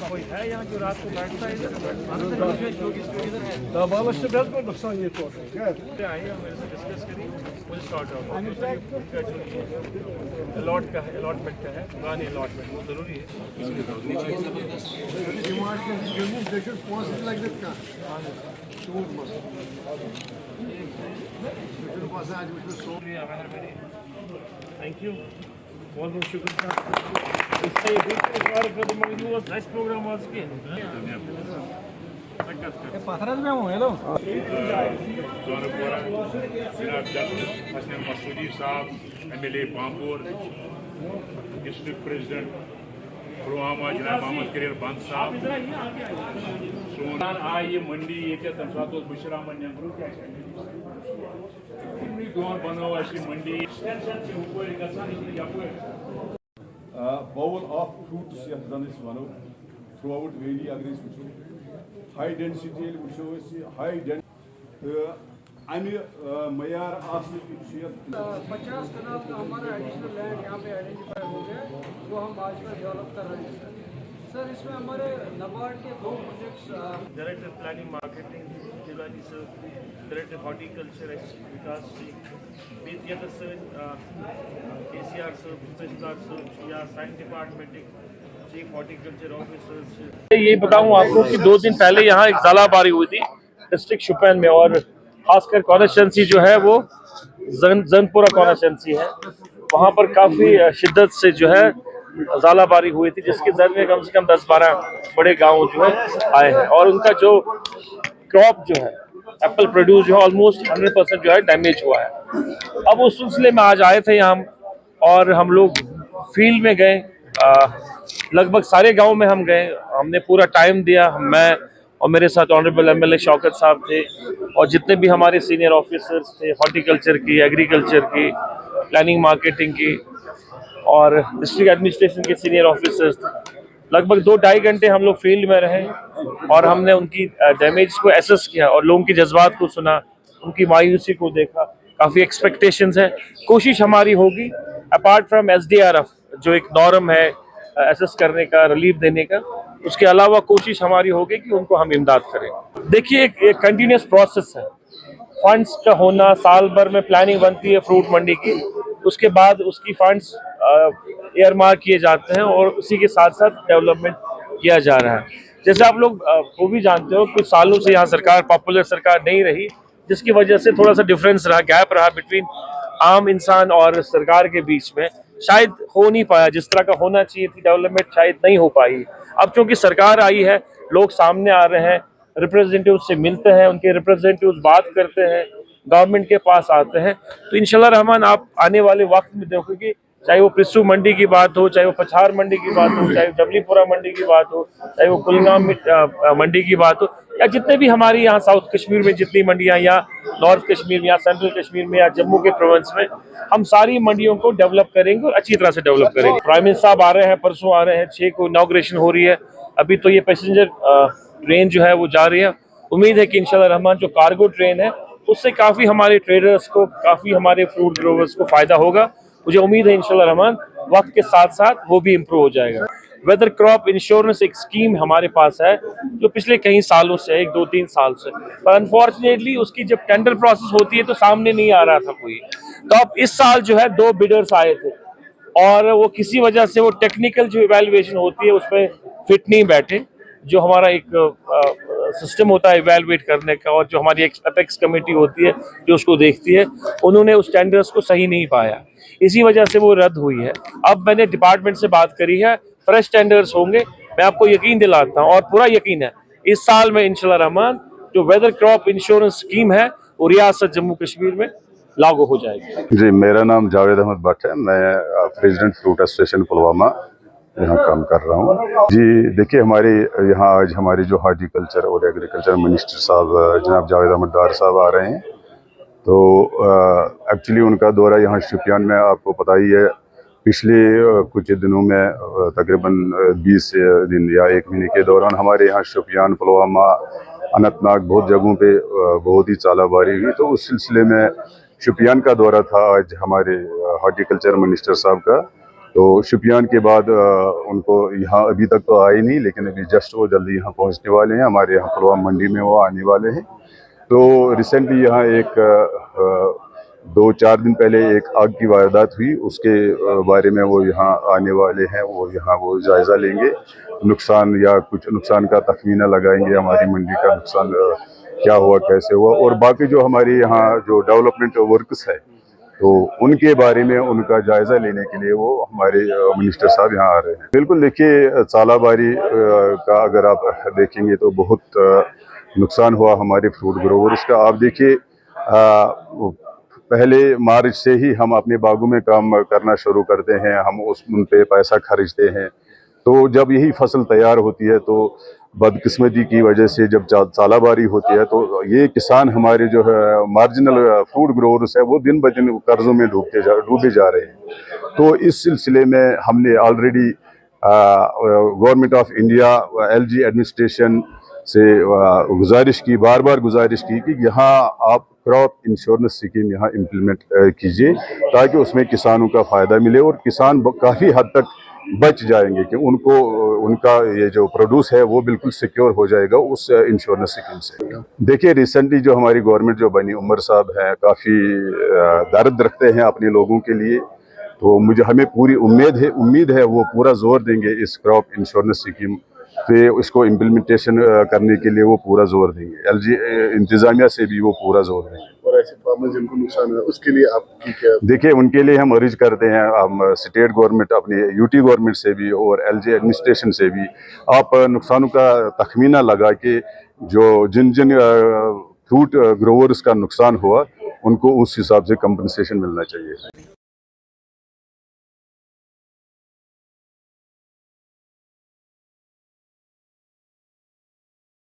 कोई है यहाँ जो रात को बैठता है इधर? नुकसान ये तो आइए मेरे से डिस्कस करिए, मुझे स्टार्ट आउट उनका जो अलॉटमेंट का है, पुरानी अलॉटमेंट वो ज़रूरी है। Thank you. बहुत बहुत शुक्रिया। इसका ये नेक्स्ट प्रोग्राम was again. पथरज में हूँ हेलो हसन मसूदी साहब MLA Pampore, district president Pulwama जनाब मोहम्मद करीर बंद साहब सोन आए ये मंडी ये तम सात बशरामन नंबरू क्या दोन बनो मंडी bowl of fruits yet done is one throughout valley agrees with high density high density मैार 50 कनाल का हमारा एडिशनल लैंड यहाँ पे आइडेंटिफाई हो गया, वो हम आज का डेवलप कर रहे हैं सर। इसमें हमारे नाबार्ड के 2 projects director planning marketing Jilani sir, director horticulture Vikas Singh Bettiah sir, KCR sir, तहसीलदार सर या science department chief horticulture officers. ये बताऊं आपको कि 2 दिन पहले यहाँ एक ज़ालाबारी हुई थी डिस्ट्रिक्ट शुपियान में, और खासकर कॉन्स्टिट्यूंसी जो है वो जनपुरा कॉन्स्टिट्यूंसी है, वहाँ पर काफ़ी शिद्दत से जो है ज़ालाबारी हुई थी, जिसके जर में कम से कम 10-12 बड़े गांव जो है आए हैं, और उनका जो क्रॉप जो है एप्पल प्रोड्यूस जो है ऑलमोस्ट 100% जो है डैमेज हुआ है। अब उस सिलसिले में आज आए थे यहाँ और हम लोग फील्ड में गए, लगभग सारे गाँव में हम गए, हमने पूरा टाइम दिया। मैं और मेरे साथ ऑनरेबल MLA शौकत साहब थे, और जितने भी हमारे सीनियर ऑफिसर्स थे हॉर्टिकल्चर की, एग्रीकल्चर की, प्लानिंग मार्केटिंग की और डिस्ट्रिक्ट एडमिनिस्ट्रेशन के सीनियर ऑफिसर्स थे। लगभग 2-2.5 घंटे हम लोग फील्ड में रहे और हमने उनकी डैमेज को एसेस किया और लोगों की जज्बात को सुना, उनकी मायूसी को देखा। काफ़ी एक्सपेक्टेशंस है, कोशिश हमारी होगी अपार्ट फ्रॉम SDRF जो एक नॉर्म है एसेस करने का, रिलीफ देने का, उसके अलावा कोशिश हमारी होगी कि उनको हम इमदाद करें। देखिए एक कंटिन्यूस प्रोसेस है, फंड्स का होना, साल भर में प्लानिंग बनती है फ्रूट मंडी की, उसके बाद उसकी फंड्स एयरमार्क किए जाते हैं और उसी के साथ साथ डेवलपमेंट किया जा रहा है। जैसे आप लोग वो भी जानते हो कुछ सालों से यहाँ सरकार पॉपुलर सरकार नहीं रही, जिसकी वजह से थोड़ा सा डिफरेंस रहा, गैप रहा बिटवीन आम इंसान और सरकार के बीच में, शायद हो नहीं पाया जिस तरह का होना चाहिए थी, डेवलपमेंट शायद नहीं हो पाई। अब चूंकि सरकार आई है, लोग सामने आ रहे हैं, रिप्रेजेंटेटिव से मिलते हैं, उनके रिप्रेजेंटेटिव बात करते हैं, गवर्नमेंट के पास आते हैं, तो इंशाल्लाह रहमान आप आने वाले वक्त में देखोगे, चाहे वो पिस्सू मंडी की बात हो, चाहे वो पछार मंडी की बात हो, चाहे जबलीपुरा मंडी की बात हो, चाहे वो कुलगाम मंडी की बात हो, या जितने भी हमारी यहाँ साउथ कश्मीर में जितनी मंडियाँ, या नॉर्थ कश्मीर में, या सेंट्रल कश्मीर में, या जम्मू के प्रोविंस में, हम सारी मंडियों को डेवलप करेंगे और अच्छी तरह से डेवलप करेंगे। प्राइम मिनिस्टर साहब आ रहे हैं, परसों आ रहे हैं, 6 को इनॉग्रेशन हो रही है। अभी तो ये पैसेंजर ट्रेन जो है वो जा रही है, उम्मीद है कि इंशाल्लाह रहमान जो कार्गो ट्रेन है उससे काफ़ी हमारे ट्रेडर्स को, काफ़ी हमारे फ्रूट ग्रोवर्स को फ़ायदा होगा। मुझे उम्मीद है इंशाल्लाह रहमान वक्त के साथ साथ वो भी इम्प्रूव हो जाएगा। वेदर क्रॉप इंश्योरेंस एक स्कीम हमारे पास है जो पिछले कई सालों से, 1-2-3 साल से, पर अनफॉर्चुनेटली उसकी जब टेंडर प्रोसेस होती है तो सामने नहीं आ रहा था कोई। तो अब इस साल जो है 2 बिडर्स आए थे और वो किसी वजह से वो टेक्निकल जो इवैल्यूएशन होती है उसमें फिट नहीं बैठे, जो हमारा एक सिस्टम होता है इवैल्यूएट करने का, और जो हमारी एपेक्स कमेटी होती है जो उसको देखती है, उन्होंने उस टेंडर्स को सही नहीं पाया, इसी वजह से वो रद्द हुई है। अब मैंने डिपार्टमेंट से बात करी है, फ्रेश टेंडर्स होंगे, मैं आपको यकीन दिलाता हूँ और पूरा यकीन है इस साल में इंशाल्लाह रहमान जो वेदर क्रॉप इंश्योरेंस स्कीम है वो रियासत जम्मू कश्मीर में लागू हो जाएगी। जी, मेरा नाम जावेद अहमद भट्ट है, मैं प्रेसिडेंट फ्रूट एसोसिएशन पुलवामा यहाँ काम कर रहा हूँ। जी देखिए, हमारे यहाँ आज हमारे जो हार्टिकल्चर और एग्रीकल्चर मिनिस्टर साहब जनाब जावेद अहमद डार साहब आ रहे हैं, तो एक्चुअली उनका दौरा यहाँ शोपियान में आपको पता ही है, पिछले कुछ दिनों में तकरीबन 20 दिन या 1 महीने के दौरान हमारे यहाँ शोपियान, पुलवामा, अनंतनाग बहुत जगहों पे बहुत ही चालाबारी हुई। तो उस सिलसिले में शोपियान का दौरा था आज हमारे हॉर्टिकल्चर मिनिस्टर साहब का। तो शोपियान के बाद उनको यहाँ अभी तक तो आए नहीं, लेकिन अभी जस्ट वो जल्दी यहाँ पहुँचने वाले हैं। हमारे यहाँ पुलवामा मंडी में वो आने वाले हैं। तो रिसेंटली यहाँ एक 2-4 दिन पहले एक आग की वारदात हुई, उसके बारे में वो यहाँ आने वाले हैं। वो यहाँ वो जायज़ा लेंगे, नुकसान या कुछ नुकसान का तखमीना लगाएंगे, हमारी मंडी का नुकसान क्या हुआ, कैसे हुआ, और बाकी जो हमारे यहाँ जो डेवलपमेंट वर्क्स है तो उनके बारे में उनका जायज़ा लेने के लिए वो हमारे मिनिस्टर साहब यहाँ आ रहे हैं। बिल्कुल देखिए, चालाबारी का अगर आप देखेंगे तो बहुत नुकसान हुआ हमारे फ्रूट ग्रोवर्स का। आप देखिए, पहले मार्च से ही हम अपने बागों में काम करना शुरू करते हैं, हम उन पे पैसा खर्चते हैं। तो जब यही फसल तैयार होती है तो बदकिस्मती की वजह से जब चालाबारी होती है तो ये किसान हमारे जो है मार्जिनल फ्रूट ग्रोवर्स है वो दिन ब दिन कर्जों में डूबे जा रहे हैं। तो इस सिलसिले में हमने already government of India, LG administration से बार बार गुजारिश की कि यहाँ आप क्रॉप इंश्योरेंस स्कीम यहाँ इम्प्लीमेंट कीजिए, ताकि उसमें किसानों का फ़ायदा मिले और किसान काफ़ी हद तक बच जाएंगे कि उनको उनका ये जो प्रोड्यूस है वो बिल्कुल सिक्योर हो जाएगा उस इंश्योरेंस स्कीम से। देखिए, रिसेंटली जो हमारी गवर्नमेंट जो बनी, उमर साहब हैं, काफ़ी दर्द रखते हैं अपने लोगों के लिए। तो हमें पूरी उम्मीद है वो पूरा जोर देंगे इस क्रॉप इंश्योरेंस स्कीम पे, इसको इम्प्लीमेंटेशन करने के लिए वो पूरा जोर देंगे। LG इंतज़ामिया से भी वो पूरा जोर देंगे। और ऐसे फार्मर जिनको नुकसान हुआ उसके लिए आपकी क्या? देखिए, उनके लिए हम अर्ज करते हैं, हम स्टेट गवर्नमेंट, अपनी UT गवर्नमेंट से भी और LG एडमिनिस्ट्रेशन से भी आप नुकसानों का तखमीना लगा के जो जिन फ्रूट ग्रोवर्स का नुकसान हुआ उनको उस हिसाब से कंपनसेशन मिलना चाहिए।